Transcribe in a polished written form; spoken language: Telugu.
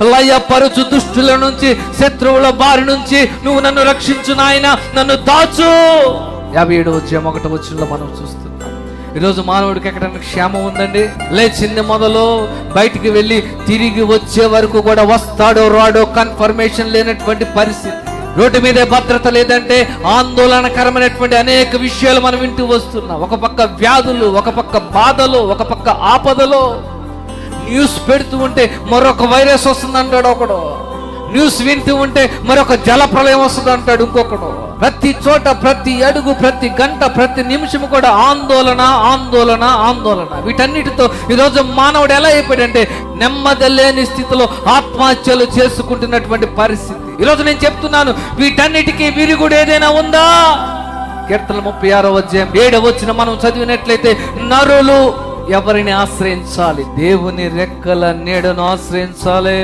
లయపరుచు దుష్టుల నుంచి, శత్రువుల బారి నుంచి నువ్వు నన్ను రక్షించు నాయన, నన్ను దాచు. 57 మనం చూస్తున్నాం. ఈరోజు మానవుడికి ఎక్కడైనా క్షేమం ఉందండి? లేచింది మొదలు బయటికి వెళ్ళి తిరిగి వచ్చే వరకు కూడా వస్తాడో రాడో కన్ఫర్మేషన్ లేనటువంటి పరిస్థితి. రోడ్డు మీదే భద్రత లేదంటే ఆందోళనకరమైనటువంటి అనేక విషయాలు మనం వింటూ వస్తున్నాం. ఒక పక్క వ్యాధులు, ఒక పక్క బాధలు, ఒక పక్క ఆపదలు. న్యూస్ పెడుతూ ఉంటే మరొక వైరస్ వస్తుంది అంటాడు ఒకడు, న్యూస్ వింటూ ఉంటే మరొక జల ప్రళయం వస్తుంది అంటాడు ఇంకొకడు. ప్రతి చోట, ప్రతి అడుగు, ప్రతి గంట, ప్రతి నిమిషం కూడా ఆందోళన, ఆందోళన, ఆందోళన. వీటన్నిటితో ఈరోజు మానవుడు ఎలా అయిపోయాడంటే నెమ్మది లేని స్థితిలో ఆత్మహత్యలు చేసుకుంటున్నటువంటి పరిస్థితి. ఈరోజు నేను చెప్తున్నాను, వీటన్నిటికీ విరుగుడు ఏదైనా ఉందా? కీర్తన 36:7 మనం చదివినట్లయితే, నరులు ఎవరిని ఆశ్రయించాలి? దేవుని రెక్కల నీడను ఆశ్రయించాలి.